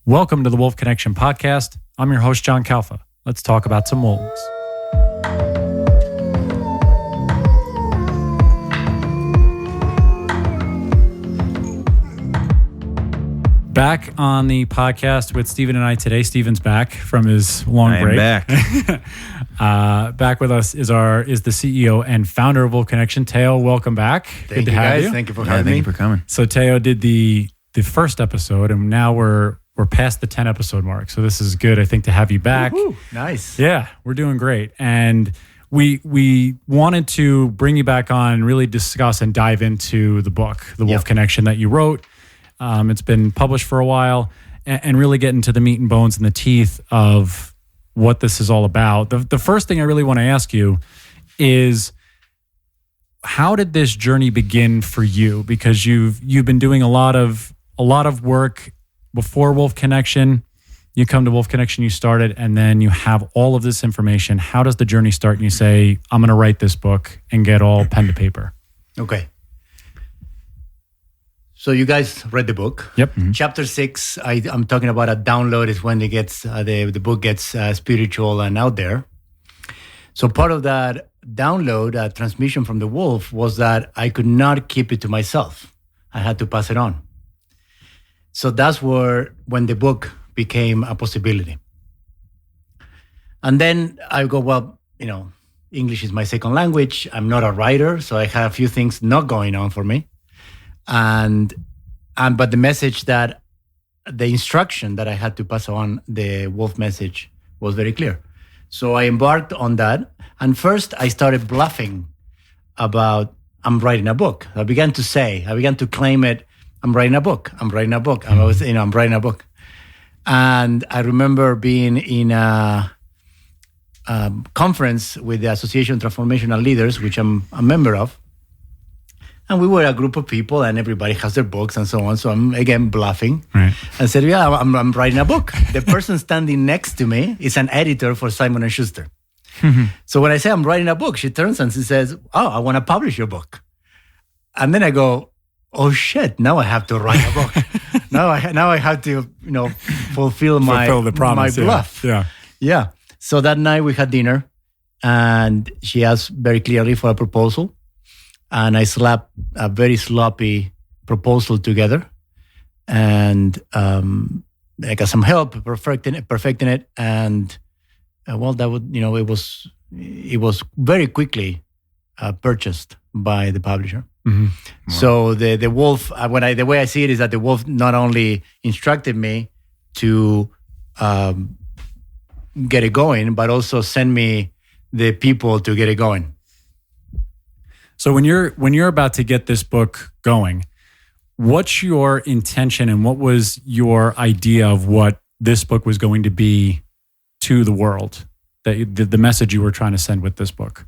Welcome to the Wolf Connection podcast. I'm your host, John Kalfa. Let's talk about some wolves. Back on the podcast with Steven and I today. Steven's back from his long break. Back. Back with us is the CEO and founder of Wolf Connection, Teo. Welcome back. Thank you, guys. Thank you for having me. Thank you for coming. So Teo did the first episode, and now we're past the 10 episode mark. So this is good, I think, to have you back. Woo-hoo. Nice. Yeah, we're doing great. And we wanted to bring you back on and really discuss and dive into the book, The Wolf Connection, that you wrote. It's been published for a while, and really get into the meat and bones and the teeth of what this is all about. The first thing I really want to ask you is, how did this journey begin for you? Because you've been doing a lot of work before Wolf Connection. You come to Wolf Connection, you started, and then you have all of this information. How does the journey start? And you say, I'm going to write this book and get all pen to paper. Okay. So you guys read the book. Yep. Mm-hmm. Chapter 6, I'm talking about a download is when it gets the book gets spiritual and out there. So part of that download, transmission from the wolf, was that I could not keep it to myself. I had to pass it on. So that's when the book became a possibility. And then I go, well, English is my second language. I'm not a writer, so I had a few things not going on for me. But the message the instruction that I had to pass on, the wolf message, was very clear. So I embarked on that. And first I started bluffing about, I'm writing a book. I began to claim it. I'm writing a book. I'm writing a book. I'm writing a book. And I remember being in a conference with the Association of Transformational Leaders, which I'm a member of. And we were a group of people, and everybody has their books and so on. So I'm, again, bluffing. Right. And said, yeah, I'm writing a book. The person standing next to me is an editor for Simon & Schuster. So when I say I'm writing a book, she turns and she says, oh, I want to publish your book. And then I go, oh, shit, now I have to write a book. now I have to, fulfill the promise, my bluff. Yeah. So that night we had dinner, and she asked very clearly for a proposal. And I slapped a very sloppy proposal together, and I got some help perfecting it. And it was very quickly purchased by the publisher. Mm-hmm. Wow. So the wolf, the way I see it is that the wolf not only instructed me to get it going, but also send me the people to get it going. So when you're about to get this book going, what's your intention and what was your idea of what this book was going to be to the world, the message you were trying to send with this book?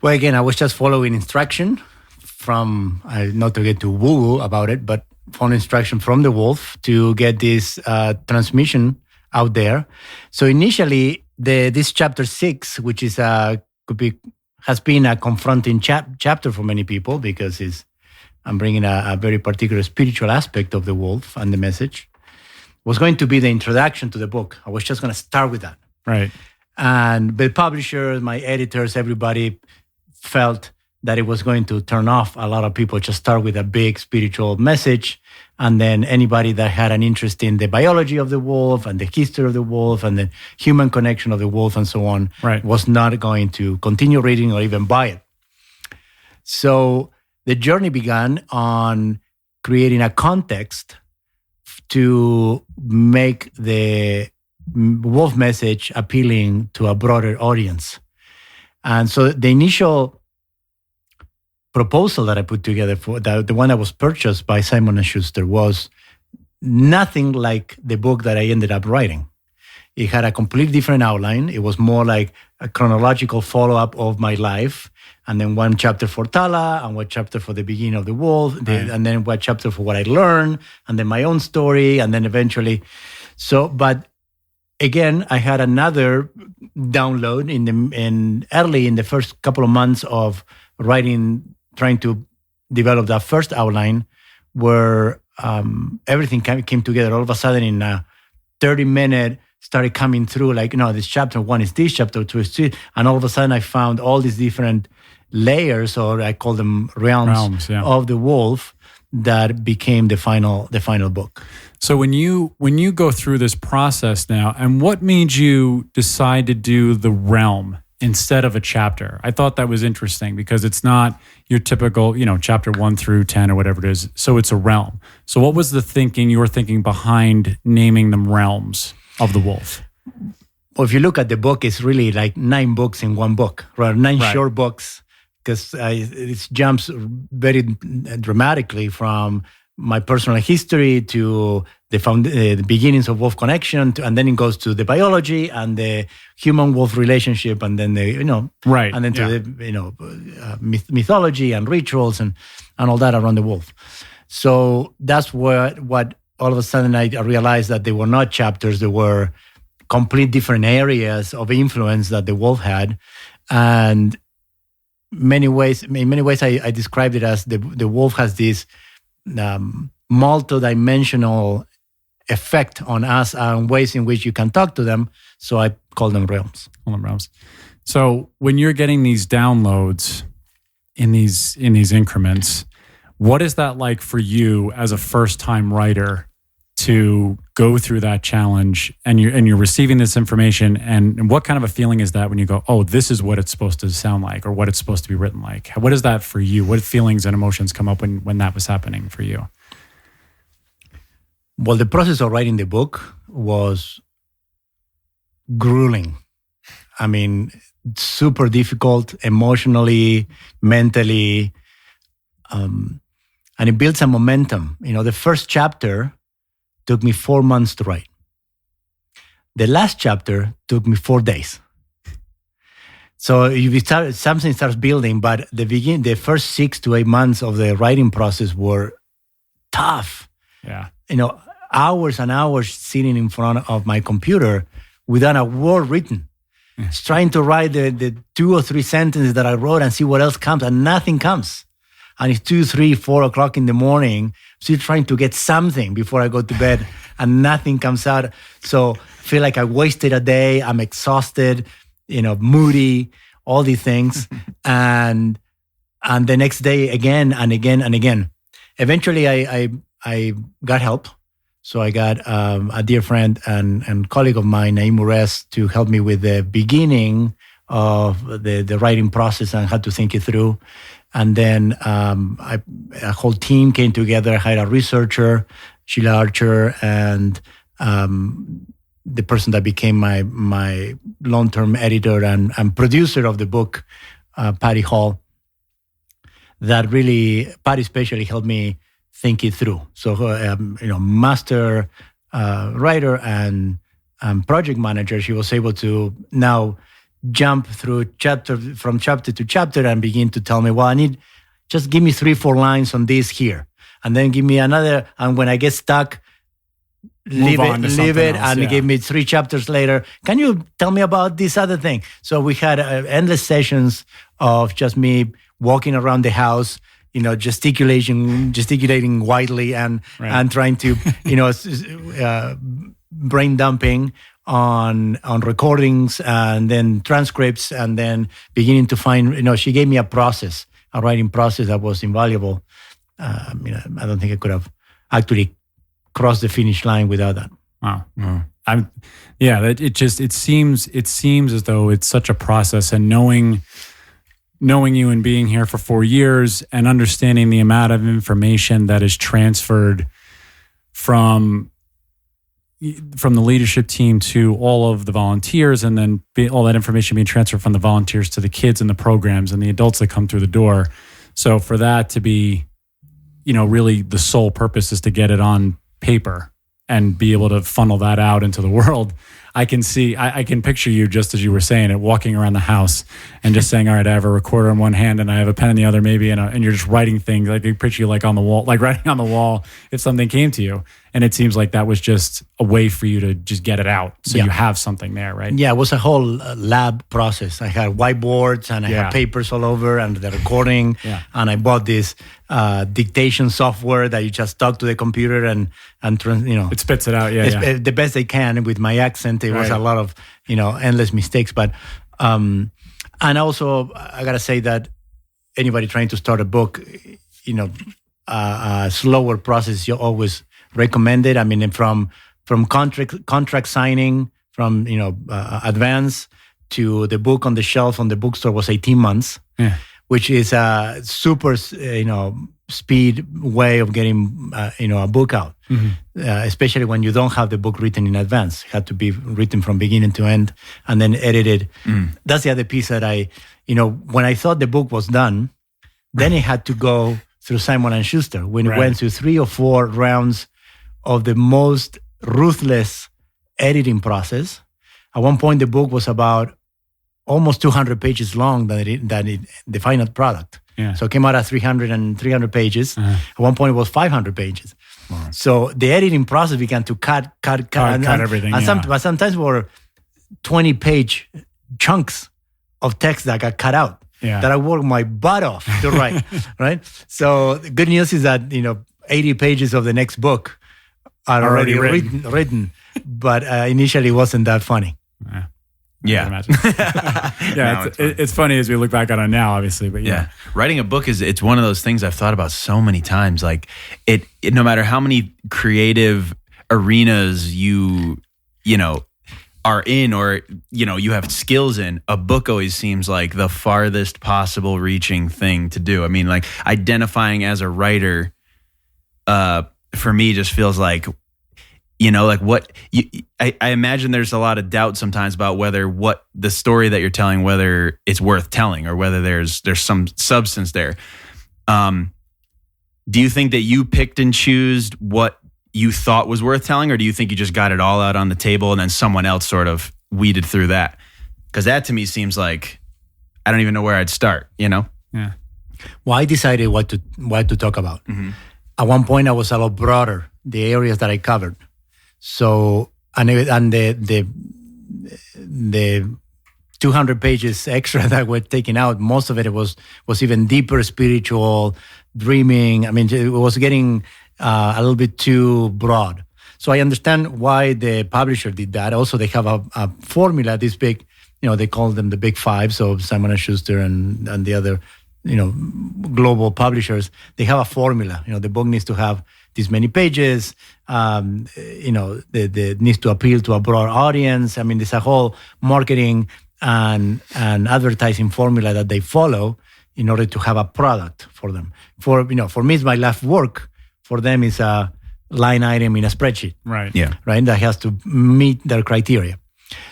Well, again, I was just following instruction from, not to get too woo about it, but following instruction from the wolf to get this transmission out there. So initially, this chapter 6, which is has been a confronting chapter for many people, because I'm bringing a very particular spiritual aspect of the wolf and the message, was going to be the introduction to the book. I was just going to start with that. Right. And the publishers, my editors, everybody felt that it was going to turn off a lot of people, just start with a big spiritual message. And then anybody that had an interest in the biology of the wolf and the history of the wolf and the human connection of the wolf and so on, right, was not going to continue reading or even buy it. So the journey began on creating a context to make the wolf message appealing to a broader audience. And so the initial proposal that I put together for the one that was purchased by Simon & Schuster was nothing like the book that I ended up writing. It had a completely different outline. It was more like a chronological follow-up of my life, and then one chapter for Tala, and one chapter for the beginning of the wolf, and then one chapter for what I learned, and then my own story, and then eventually. But again, I had another download early in the first couple of months of writing, trying to develop that first outline, where everything came together. All of a sudden, in a 30-minute, started coming through like, this chapter 1 is this, chapter 2 is this. And all of a sudden, I found all these different layers, or I call them realms of the wolf, that became the final book. So when you go through this process now, and what made you decide to do the realm instead of a chapter? I thought that was interesting because it's not your typical, chapter 1 through 10 or whatever it is. So it's a realm. So what was your thinking behind naming them realms of the wolf? Well, if you look at the book, it's really like 9 books in one book, right? 9 short books, because it jumps very dramatically from my personal history to the beginnings of Wolf Connection, and then it goes to the biology and the human-wolf relationship, and then and then to the mythology and rituals and all that around the wolf. So that's what all of a sudden I realized that they were not chapters; they were complete different areas of influence that the wolf had, and in many ways, I described it as the wolf has this multidimensional effect on us and ways in which you can talk to them. So I call them realms. So when you're getting these downloads in these increments, what is that like for you as a first-time writer to go through that challenge, and you're receiving this information, and what kind of a feeling is that when you go, oh, this is what it's supposed to sound like, or what it's supposed to be written like? What is that for you? What feelings and emotions come up when that was happening for you? Well, the process of writing the book was grueling. I mean, super difficult emotionally, mentally, and it builds a momentum. The first chapter took me 4 months to write. The last chapter took me 4 days. So something starts building, but the first 6 to 8 months of the writing process were tough. Yeah. Hours and hours sitting in front of my computer without a word written. Just trying to write the 2 or 3 sentences that I wrote and see what else comes, and nothing comes. And it's 2, 3, 4 o'clock in the morning, still trying to get something before I go to bed, and nothing comes out. So I feel like I wasted a day. I'm exhausted, moody, all these things. and the next day, again and again and again. Eventually, I got help. So I got a dear friend and colleague of mine, Naim Mures, to help me with the beginning of the writing process and how to think it through. And then a whole team came together. I hired a researcher, Sheila Archer, and the person that became my long-term editor and producer of the book, Patty Hall. That really, Patty especially helped me think it through. So, master writer and project manager, she was able to now jump through from chapter to chapter and begin to tell me, well, just give me 3-4 lines on this here, and then give me another. And when I get stuck, leave it, and give me 3 chapters later. Can you tell me about this other thing? So we had endless sessions of just me walking around the house, gesticulating widely and trying to, brain dumping on recordings and then transcripts, and then beginning to find, she gave me a writing process that was invaluable. I don't think I could have actually crossed the finish line without that. Wow. It seems as though it's such a process, and knowing you and being here for 4 years and understanding the amount of information that is transferred from the leadership team to all of the volunteers, and then all that information being transferred from the volunteers to the kids and the programs and the adults that come through the door. So for that to be, really the sole purpose is to get it on paper and be able to funnel that out into the world. I can see, I can picture you just as you were saying it, walking around the house and just saying, all right, I have a recorder in one hand and I have a pen in the other maybe, and you're just writing things. Like I picture you like on the wall, like writing on the wall if something came to you. And it seems like that was just a way for you to just get it out. So you have something there, right? Yeah, it was a whole lab process. I had whiteboards and I had papers all over and the recording. And I bought this dictation software that you just talk to the computer and it spits it out. The best they can. With my accent, it was a lot of endless mistakes. But and also I gotta say that anybody trying to start a book, a slower process you always recommend it. I mean, from contract signing, from advance to the book on the shelf on the bookstore was 18 months. Which is a super, speed way of getting, a book out. Especially when you don't have the book written in advance. It had to be written from beginning to end and then edited. That's the other piece that when I thought the book was done, then it had to go through Simon & Schuster. When it went through 3 or 4 rounds of the most ruthless editing process. At one point, the book was about almost 200 pages long the final product. So it came out at 300 pages. At one point, it was 500 pages. Wow. So the editing process began to cut everything. But sometimes were 20-page chunks of text that got cut out that I worked my butt off to write, right? So the good news is that, 80 pages of the next book are already written. But initially, it wasn't that funny. Yeah. It's funny as we look back on it now, obviously, but writing a book it's one of those things I've thought about so many times. Like it no matter how many creative arenas you are in or you have skills in, a book always seems like the farthest possible reaching thing to do. I mean, like identifying as a writer for me just feels like I imagine there's a lot of doubt sometimes about whether what the story that you're telling, whether it's worth telling or whether there's some substance there. Do you think that you picked and chose what you thought was worth telling, or do you think you just got it all out on the table and then someone else sort of weeded through that? Because that to me seems like I don't even know where I'd start. Yeah. Well, I decided what to talk about. Mm-hmm. At one point, I was a lot broader, the areas that I covered. So, and the 200 pages extra that were taken out, most of it was even deeper, spiritual, dreaming. I mean, it was getting a little bit too broad. So I understand why the publisher did that. Also, they have a formula, this big, they call them the big five. So Simon & Schuster and the other, global publishers, they have a formula. The book needs to have this many pages, needs to appeal to a broad audience. I mean, there's a whole marketing and advertising formula that they follow in order to have a product for them. For me, it's my life work. For them, it's a line item in a spreadsheet. Right. Yeah. Right. That has to meet their criteria.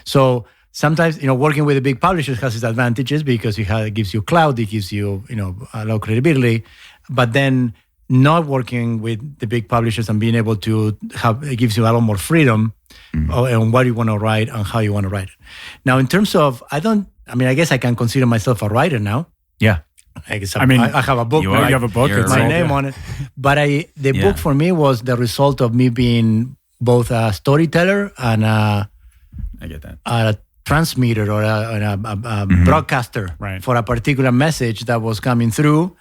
So sometimes, working with the big publishers has its advantages because it gives you clout, it gives you, a lot of credibility. But then not working with the big publishers and being able to it gives you a lot more freedom on what you want to write and how you want to write it. Now, in terms of, I guess I can consider myself a writer now. Yeah. I have a book. You have a book. It's my name on it. But the book for me was the result of me being both a storyteller and a transmitter or a broadcaster for a particular message that was coming through.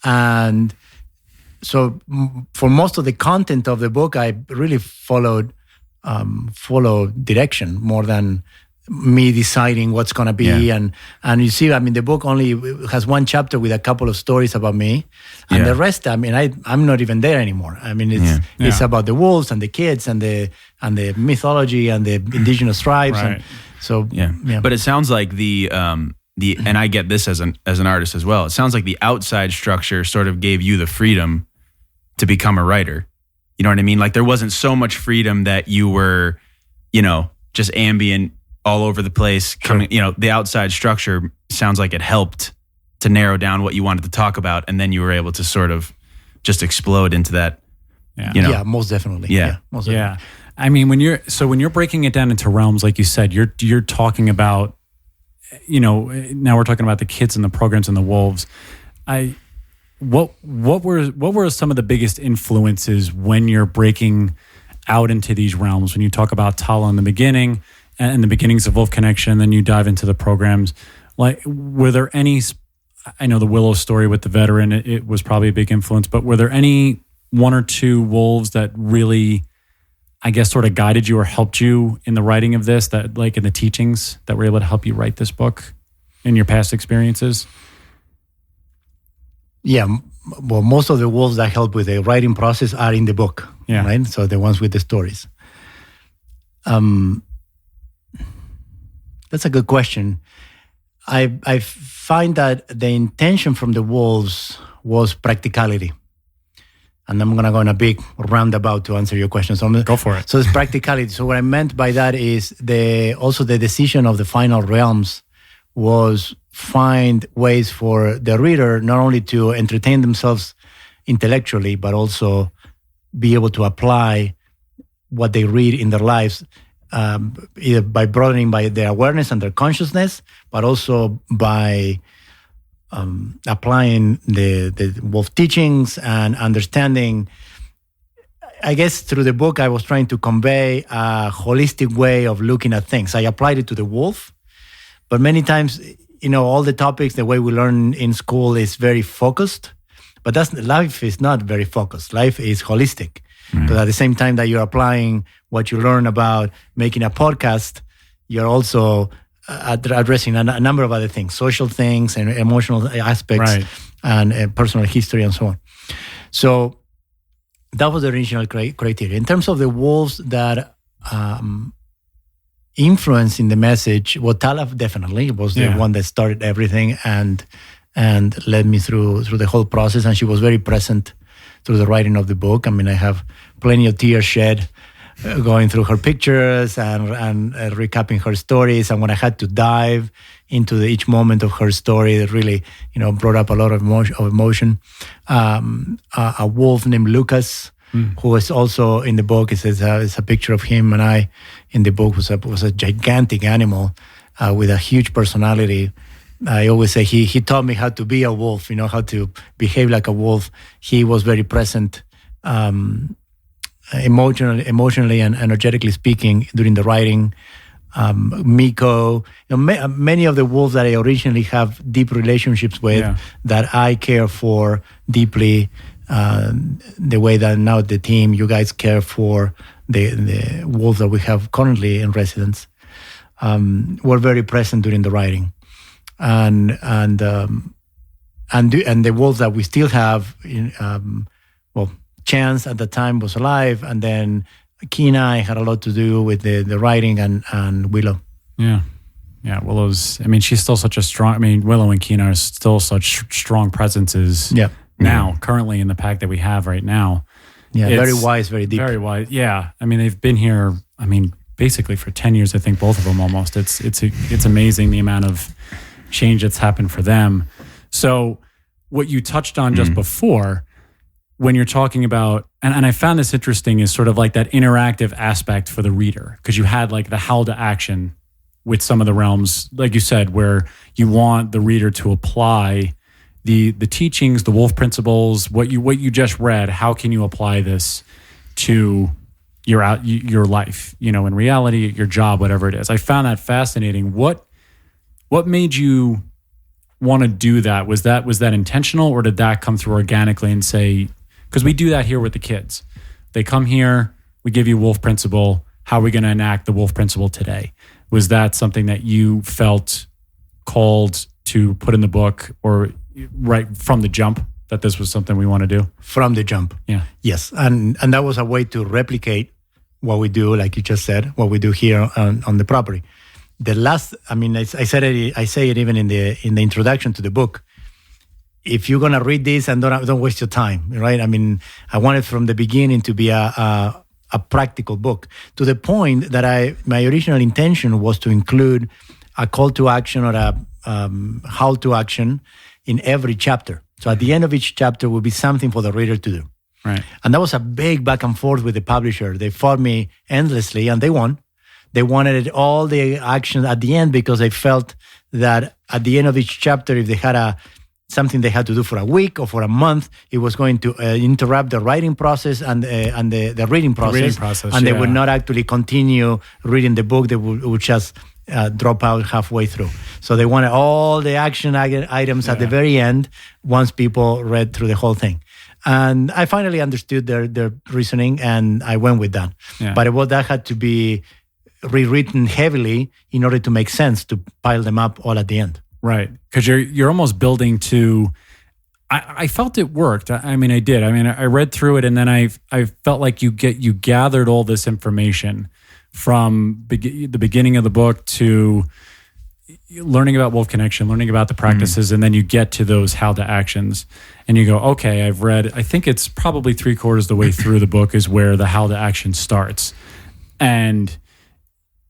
And so for most of the content of the book, I really followed direction more than me deciding what's going to be. And you see, the book only has one chapter with a couple of stories about me. And the rest, I'm not even there anymore. It's about the wolves and the kids and the mythology and the indigenous tribes. Right. But it sounds like and I get this as an artist as well. It sounds like the outside structure sort of gave you the freedom to become a writer. You know what I mean? Like there wasn't so much freedom that you were, just ambient all over the place. Coming, the outside structure sounds like it helped to narrow down what you wanted to talk about, and then you were able to sort of just explode into that. Yeah, most definitely. Yeah. Most definitely. I mean, when you're breaking it down into realms, like you said, you're talking about, now we're talking about the kids and the programs and the wolves. What were some of the biggest influences when you're breaking out into these realms? When you talk about Tala in the beginning and the beginnings of Wolf Connection, then you dive into the programs. Like, were there any? I know the Willow story with the veteran, it was probably a big influence, but were there any one or two wolves that really, I guess, sort of guided you or helped you in the writing of this, that like in the teachings that were able to help you write this book in your past experiences? Yeah, well, most of the wolves that help with the writing process are in the book, right? So the ones with the stories. That's a good question. I find that the intention from the wolves was practicality. And I'm going to go on a big roundabout to answer your question. So go for it. So it's practicality. So what I meant by that is also the decision of the final realms was find ways for the reader not only to entertain themselves intellectually, but also be able to apply what they read in their lives, either by broadening by their awareness and their consciousness, but also by applying the wolf teachings and understanding. I guess through the book, I was trying to convey a holistic way of looking at things. I applied it to the wolf, but many times, all the topics, the way we learn in school is very focused, but life is not very focused. Life is holistic. Mm-hmm. But at the same time that you're applying what you learn about making a podcast, you're also addressing a number of other things, social things and emotional aspects, right, and personal history and so on. So that was the original criteria. In terms of the wolves that influence in the message, well, Tala definitely was the one that started everything and led me through the whole process. And she was very present through the writing of the book. I mean, I have plenty of tears shed going through her pictures and recapping her stories. And when I had to dive into each moment of her story, it really, brought up a lot of emotion. A wolf named Lucas, who is also in the book. It's a picture of him and I in the book. Was a gigantic animal with a huge personality. I always say he taught me how to be a wolf, how to behave like a wolf. He was very present, emotionally and energetically speaking during the writing. Miko, many of the wolves that I originally have deep relationships with, that I care for deeply. The way that now the team, you guys care for the wolves that we have currently in residence, were very present during the writing, and the wolves that we still have. Chance at the time was alive, and then Kenai had a lot to do with the writing, and Willow. Yeah, Willow's. I mean, she's still such a strong. I mean, Willow and Kenai are still such strong presences. Yeah. Now, currently in the pack that we have right now. Yeah, very wise, very deep. Very wise, yeah. I mean, they've been here, basically for 10 years, I think, both of them almost. It's amazing the amount of change that's happened for them. So what you touched on just before, when you're talking about, and I found this interesting, is sort of like that interactive aspect for the reader, because you had like the how to action with some of the realms, like you said, where you want the reader to apply the teachings, the wolf principles, what you just read. How can you apply this to your life, in reality, your job, whatever it is? I found that fascinating. What made you want to do that? Was that intentional, or did that come through organically and say, because we do that here with the kids. They come here, we give you wolf principle. How are we going to enact the wolf principle today? Was that something that you felt called to put in the book, or right from the jump, that this was something we want to do? From the jump. Yeah. Yes. And that was a way to replicate what we do, like you just said, what we do here on the property. I say it even in the introduction to the book. If you're gonna read this, and don't waste your time, right? I mean, I wanted from the beginning to be a practical book, to the point that my original intention was to include a call to action or a how to action in every chapter. So at the end of each chapter will be something for the reader to do. Right. And that was a big back and forth with the publisher. They fought me endlessly, and they won. They wanted all the action at the end because they felt that at the end of each chapter, if they had something they had to do for a week or for a month, it was going to interrupt the writing process and the reading process. And they would not actually continue reading the book. They would just drop out halfway through. So they wanted all the action items at the very end once people read through the whole thing. And I finally understood their reasoning, and I went with that. Yeah. But that had to be rewritten heavily in order to make sense, to pile them up all at the end. Right, because you're almost building to. I felt it worked. I mean, I did. I mean, I read through it, and then I felt like you gathered all this information from the beginning of the book to learning about Wolf Connection, learning about the practices, and then you get to those how to actions, and you go, okay, I've read. I think it's probably 3/4 the way through the book is where the how to action starts, and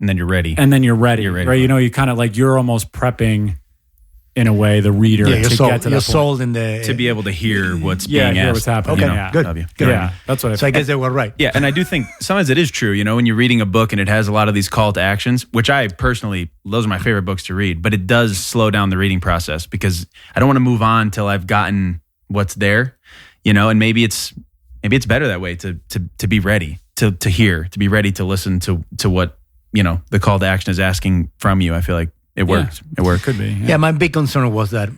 then you're ready. And then you're ready, right? You know, you kind of like you're almost prepping. In a way, the reader to get to that point. You're sold in the... To be able to hear what's being asked. Hear what's happening. Okay, good. Yeah, that's what I So I guess they were right. Yeah, and I do think sometimes it is true, you know, when you're reading a book and it has a lot of these call to actions, which I personally, those are my favorite books to read, but it does slow down the reading process because I don't want to move on till I've gotten what's there, you know, and maybe it's better that way to be ready, to hear, to be ready to listen to what, you know, the call to action is asking from you. I feel like it worked. It worked. Could be. Yeah, my big concern was that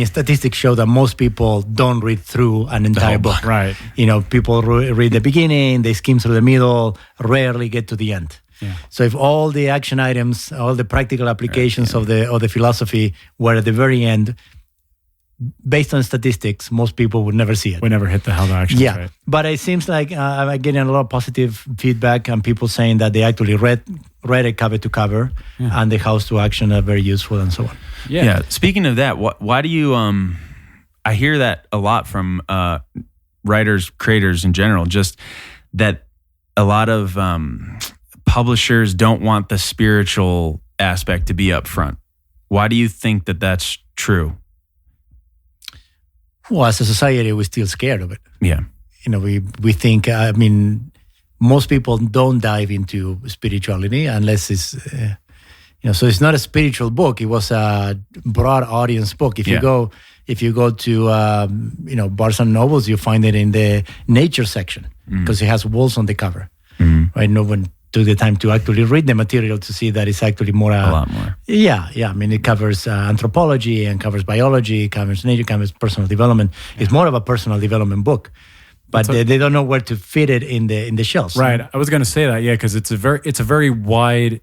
statistics show that most people don't read through an entire book. Right. You know, people read the beginning, they skim through the middle, rarely get to the end. Yeah. So if all the action items, all the practical applications of the philosophy were at the very end, based on statistics, most people would never see it. We never hit the how to action. Yeah, right? But it seems like I'm getting a lot of positive feedback and people saying that they actually read it cover to cover, and the hows to action are very useful and so on. Yeah. Speaking of that, why do you? I hear that a lot from writers, creators in general. Just that a lot of publishers don't want the spiritual aspect to be up front. Why do you think that that's true? Well, as a society, we're still scared of it. Yeah. You know, we think, most people don't dive into spirituality unless it's, so it's not a spiritual book. It was a broad audience book. If you go to, Barnes and Nobles, you find it in the nature section because it has wolves on the cover, right? No one took the time to actually read the material to see that it's actually a lot more. Yeah. I mean, it covers anthropology and covers biology, it covers nature, covers personal development. Yeah. It's more of a personal development book, but they don't know where to fit it in the shelves. Right. I was going to say that, because it's a very wide,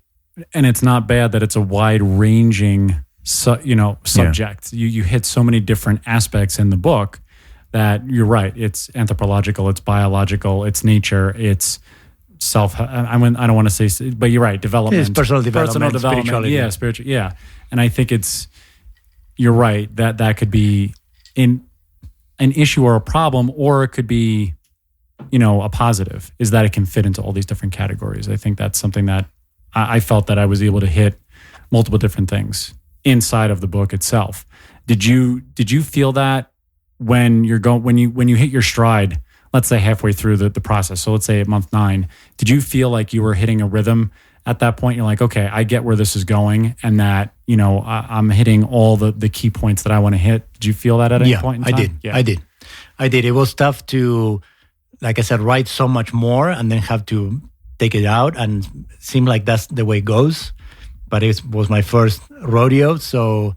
and it's not bad that it's a wide ranging, subject. Yeah. You hit so many different aspects in the book that you're right. It's anthropological, it's biological, it's nature, it's self. I don't want to say, but you're right. Development, it's personal development, spirituality. Yeah, spiritual. Yeah, and I think you're right that could be an issue or a problem, or it could be, a positive. Is that it can fit into all these different categories. I think that's something that I felt that I was able to hit multiple different things inside of the book itself. Did you feel that when you hit your stride? Let's say halfway through the process. So let's say at month 9, did you feel like you were hitting a rhythm at that point? You're like, okay, I get where this is going, and that, I'm hitting all the key points that I want to hit. Did you feel that at any point in time? I did. Yeah, I did. It was tough to, like I said, write so much more and then have to take it out, and it seemed like that's the way it goes. But it was my first rodeo, so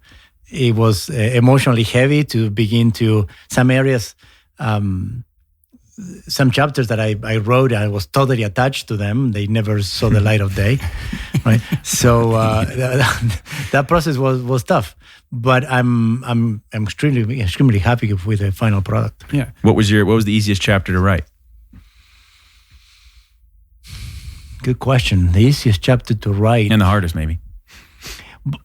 it was emotionally heavy to begin to some areas. Some chapters that I wrote, I was totally attached to them. They never saw the light of day, right? So that process was tough, but I'm extremely happy with the final product. Yeah. What was the easiest chapter to write? Good question. The easiest chapter to write, and the hardest, maybe.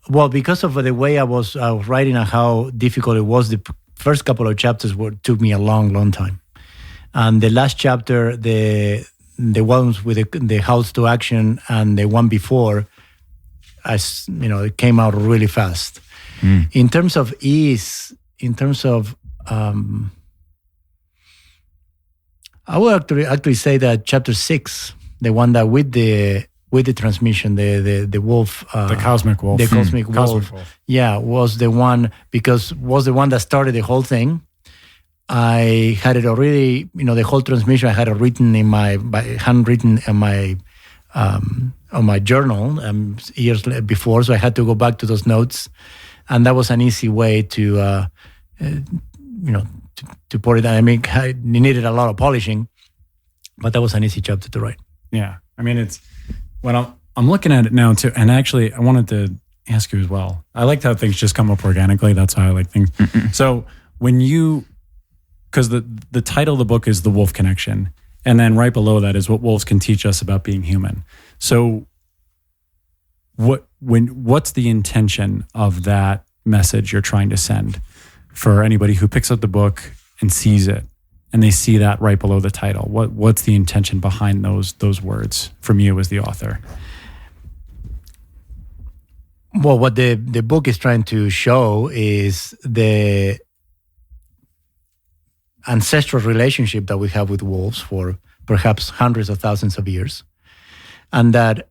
Well, because of the way I was writing and how difficult it was, the first couple of chapters took me a long time. And the last chapter, the ones with the hows to action and the one before, it came out really fast. In terms of ease, I would actually say that chapter 6, the one that with the transmission, the wolf, the cosmic wolf, the cosmic wolf, yeah, was the one that started the whole thing. I had it already, the whole transmission. I had it written handwritten in my on my journal years before, so I had to go back to those notes, and that was an easy way to put it. I mean, it needed a lot of polishing, but that was an easy chapter to write. Yeah, I mean, it's when I'm looking at it now too, and actually, I wanted to ask you as well. I liked how things just come up organically. That's how I like things. So when because the title of the book is The Wolf Connection, and then right below that is what wolves can teach us about being human. So what's the intention of that message you're trying to send for anybody who picks up the book and sees it, and they see that right below the title? What's the intention behind those words from you as the author? Well, what the book is trying to show is the ancestral relationship that we have with wolves for perhaps hundreds of thousands of years, and that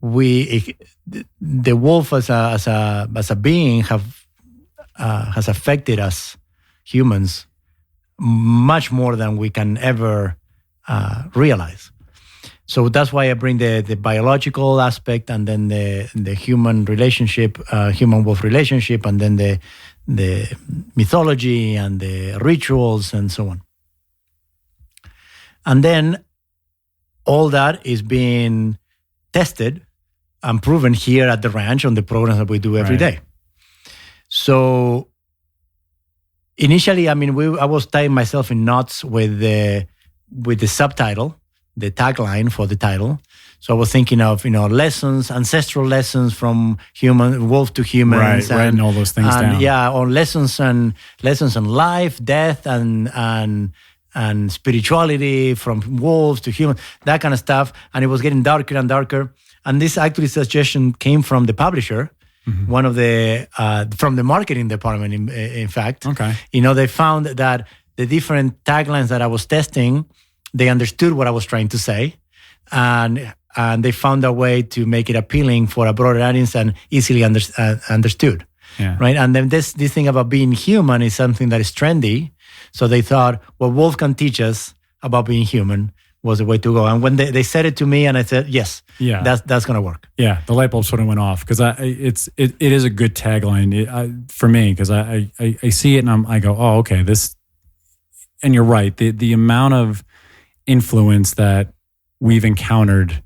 the wolf as a being has affected us humans much more than we can ever realize. So that's why I bring the biological aspect, and then the human relationship, human-wolf relationship, and then the mythology and the rituals and so on. And then all that is being tested and proven here at the ranch on the programs that we do every day. So initially, I mean, I was tying myself in knots with the subtitle, the tagline for the title. So I was thinking of, lessons, ancestral lessons from wolf to humans, right, writing all those things down. Yeah, or lessons on life, death, and spirituality from wolves to humans, that kind of stuff. And it was getting darker and darker. And this actually suggestion came from the publisher, one of the from the marketing department. In fact, okay, they found that the different taglines that I was testing, they understood what I was trying to say, and they found a way to make it appealing for a broader audience and easily understood. Yeah. Right. And then this thing about being human is something that is trendy. So they thought, what wolf can teach us about being human was the way to go. And when they said it to me, and I said, yes, that's going to work. Yeah, the light bulb sort of went off, because it is a good tagline for me, because I see it and I go, oh, okay, this. And you're right, the amount of influence that we've encountered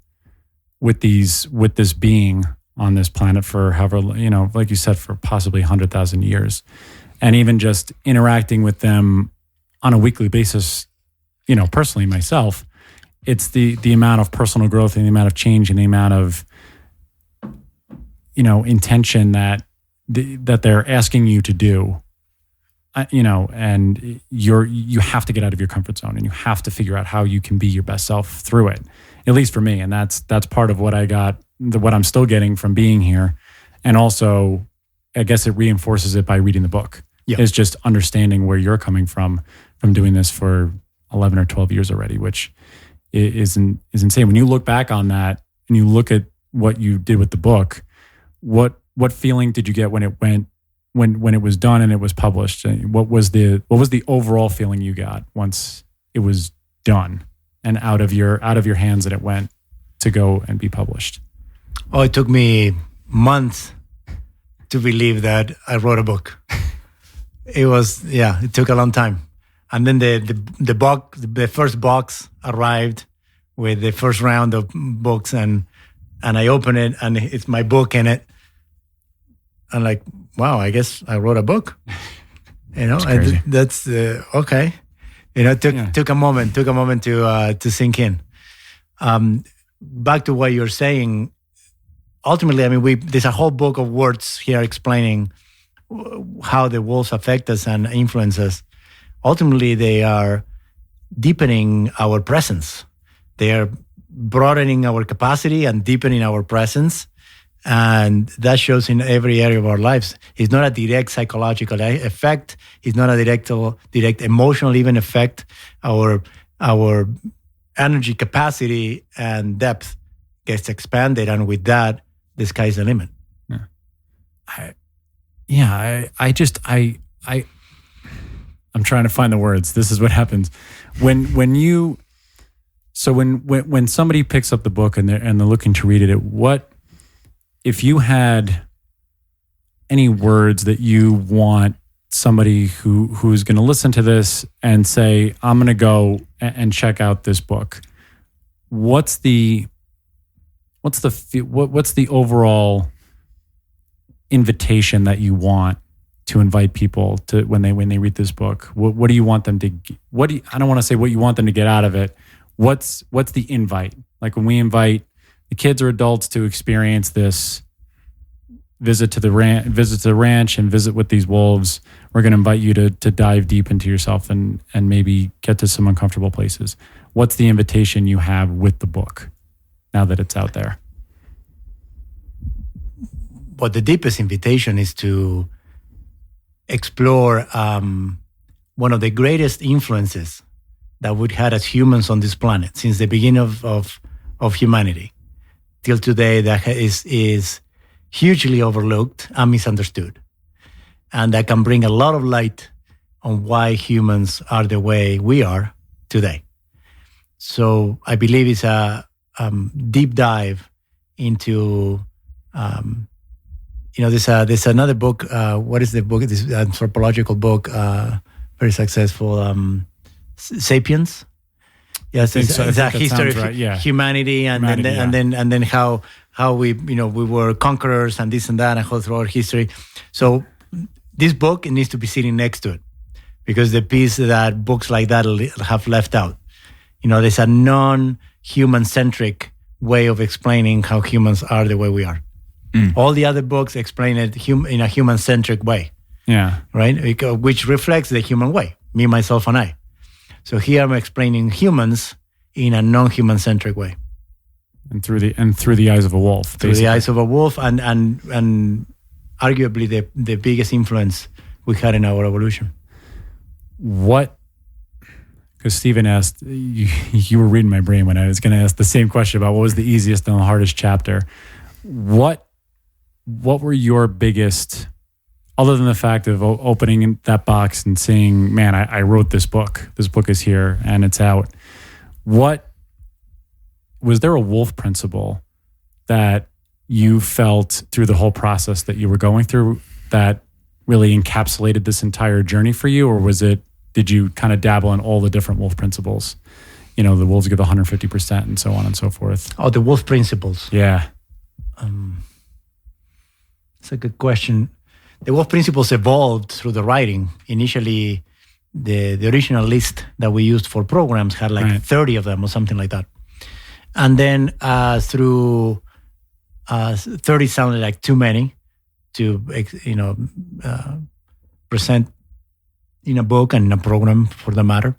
with this being on this planet for however, like you said, for possibly 100,000 years, and even just interacting with them on a weekly basis, personally myself, it's the amount of personal growth and the amount of change and the amount of, intention that they're asking you to do, and you have to get out of your comfort zone, and you have to figure out how you can be your best self through it. At least for me, and that's part of what I got, what I'm still getting from being here, and also, I guess it reinforces it by reading the book. Yeah. Is just understanding where you're coming from doing this for 11 or 12 years already, which is insane. When you look back on that and you look at what you did with the book, what feeling did you get when it was done and it was published? What was the overall feeling you got once it was done and out of your hands and it went to go and be published? Oh, it took me months to believe that I wrote a book. It took a long time. And then the first box arrived with the first round of books, and I open it and it's my book in it. I'm like, wow, I guess I wrote a book. That's okay. It took a moment to sink in. Back to what you're saying. Ultimately, I mean, there's a whole book of words here explaining how the wolves affect us and influence us. Ultimately, they are deepening our presence. They are broadening our capacity and deepening our presence. And that shows in every area of our lives. It's not a direct psychological effect. It's not a direct emotional even effect. Our our energy capacity and depth gets expanded, and with that, the sky's the limit. I'm trying to find the words. This is what happens when somebody picks up the book and they're looking to read it. What if you had any words that you want somebody who's going to listen to this and say, I'm going to go and check out this book? What's the overall invitation that you want to invite people to when they read this book? What do you want them to? I don't want to say what you want them to get out of it. What's the invite? Like when we invite the kids or adults to experience this, visit to the ranch and visit with these wolves, we're going to invite you to dive deep into yourself and maybe get to some uncomfortable places. What's the invitation you have with the book now that it's out there? But the deepest invitation is to explore one of the greatest influences that we've had as humans on this planet since the beginning of humanity till today, that is hugely overlooked and misunderstood, and that can bring a lot of light on why humans are the way we are today. So I believe it's a deep dive into there's another book. What is the book? This anthropological book, very successful, *Sapiens*. Yes, it's a history of humanity, and then how we were conquerors and this and that, and how through our history. So this book, it needs to be sitting next to it, because the piece that books like that have left out. There's a non-human centric way of explaining how humans are the way we are. All the other books explain it in a human-centric way. Yeah. Right? Which reflects the human way, me, myself, and I. So here I'm explaining humans in a non-human-centric way. And through the eyes of a wolf. Through the eyes of a wolf, and arguably the biggest influence we had in our evolution. What? Because Stephen asked, you were reading my brain when I was going to ask the same question about what was the easiest and the hardest chapter. What were your biggest, other than the fact of opening that box and saying, man, I wrote this book. This book is here and it's out. Was there a wolf principle that you felt through the whole process that you were going through that really encapsulated this entire journey for you? Or did you kind of dabble in all the different wolf principles? The wolves give 150% and so on and so forth. Oh, the wolf principles. Yeah. It's a good question. The wolf principles evolved through the writing. Initially, the original list that we used for programs had 30 of them or something like that. And then through 30 sounded like too many to present in a book and in a program for the matter.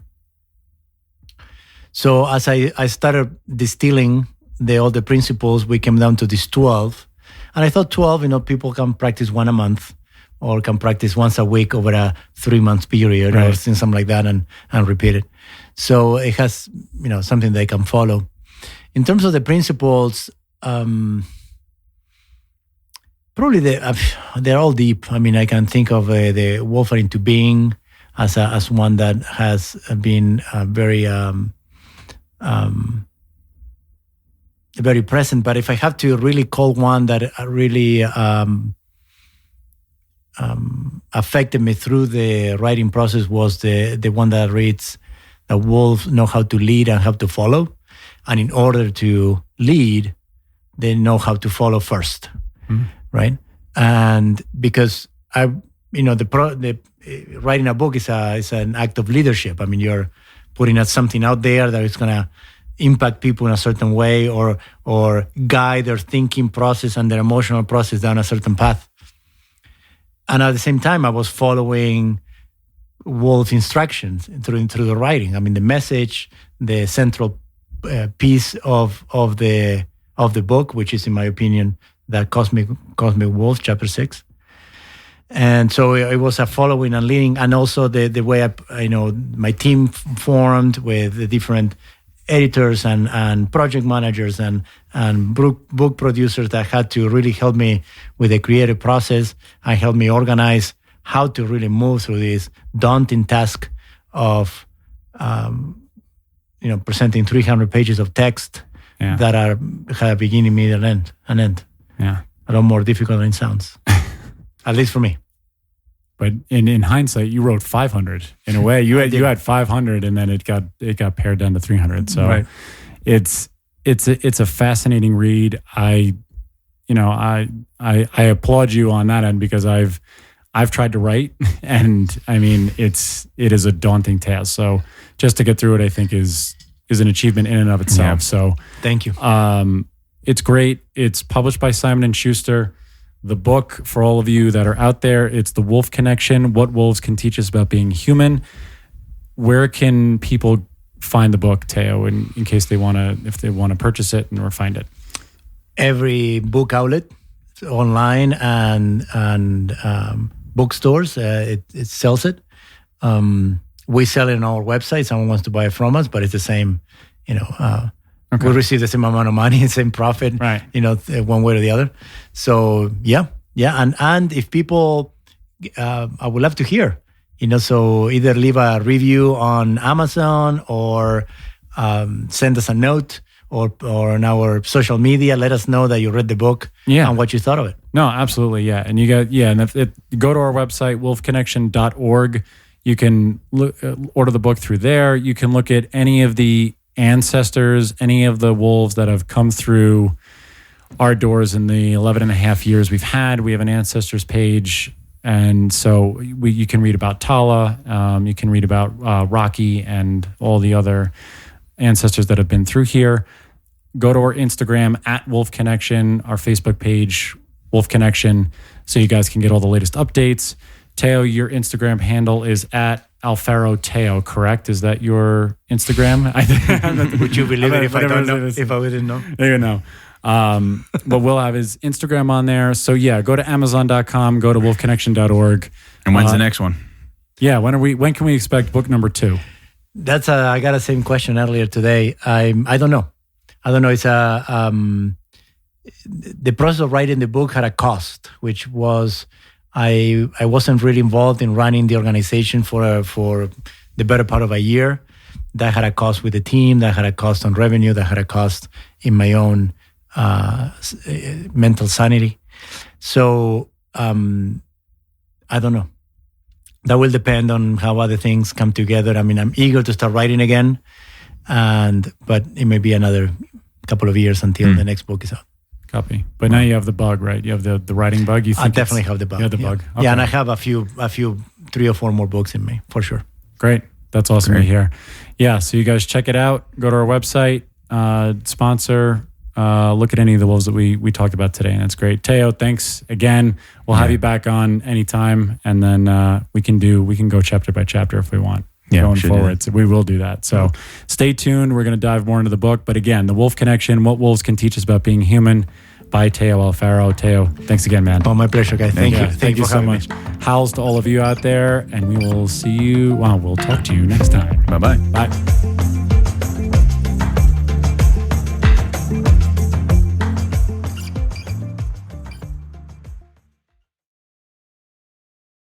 So as I started distilling all the principles, we came down to these 12. And I thought 12, people can practice one a month or can practice once a week over a 3-month period or something like that and repeat it. So it has, something they can follow. In terms of the principles, probably they're all deep. I mean, I can think of the wolf into being as one that has been very present. But if I have to really call one that really affected me through the writing process, was the one that reads that wolves know how to lead and how to follow, and in order to lead, they know how to follow first, right? And because writing a book is an act of leadership. I mean, you're putting out something out there that is going to impact people in a certain way or guide their thinking process and their emotional process down a certain path. And at the same time, I was following Wolf's instructions through the writing. I mean, the message, the central piece of the book, which is, in my opinion, that Cosmic Wolf, Chapter 6. And so it was a following and leading, and also the way my team formed with the different editors and project managers and book producers that had to really help me with the creative process and help me organize how to really move through this daunting task of presenting 300 pages of text that had a beginning, middle, and end. Yeah, a lot more difficult than it sounds, at least for me. But in hindsight, you wrote 500 in a way. You had 500, and then it got pared down to 300. So right. It's a fascinating read. I applaud you on that end, because I've tried to write, and I mean it is a daunting task. So just to get through it, I think is an achievement in and of itself. Yeah. So thank you. It's great. It's published by Simon & Schuster. The book, for all of you that are out there, it's The Wolf Connection: What Wolves Can Teach Us About Being Human. Where can people find the book, Teo, in case if they want to purchase it or find it? Every book outlet, online and bookstores, it sells it. We sell it on our website. Someone wants to buy it from us, but it's the same. Okay. We receive the same amount of money, same profit, right? One way or the other. So yeah, and if people, I would love to hear. So either leave a review on Amazon or send us a note or on our social media. Let us know that you read the book and what you thought of it. No, absolutely, yeah. And and go to our website, wolfconnection.org. You can order the book through there. You can look at any of the ancestors, any of the wolves that have come through our doors in the 11 and a half years we've had. We have an ancestors page. And so you can read about Tala, you can read about Rocky and all the other ancestors that have been through here. Go to our Instagram at Wolf Connection, our Facebook page, Wolf Connection, so you guys can get all the latest updates. Teo, your Instagram handle is at Alfero Teo, correct? Is that your Instagram? Would you believe it if I didn't know? There you know. But we'll have his Instagram on there. So yeah, go to Amazon.com, go to wolfconnection.org. And when's the next one? Yeah, when can we expect book number 2? I got the same question earlier today. I don't know. It's the process of writing the book had a cost, which was I wasn't really involved in running the organization for the better part of a year. That had a cost with the team. That had a cost on revenue. That had a cost in my own mental sanity. So I don't know. That will depend on how other things come together. I mean, I'm eager to start writing again, but it may be another couple of years until the next book is out. Copy. But now you have the bug, right? You have the writing bug. You think I definitely have the bug. You have the bug. Okay. Yeah, and I have a few 3 or 4 more books in me for sure. Great. That's awesome to hear. Yeah. So you guys check it out. Go to our website, sponsor, look at any of the wolves that we talked about today. And it's great. Teo, thanks again. We'll have you back on anytime. And then we can go chapter by chapter if we want. Going forward. So we will do that. So stay tuned. We're going to dive more into the book. But again, The Wolf Connection: What Wolves Can Teach Us About Being Human by Teo Alfero. Teo, thanks again, man. Oh, my pleasure, guys. Thank you. Thank you so much. Howls to all of you out there. And we will see you. We'll talk to you next time. Bye-bye. Bye.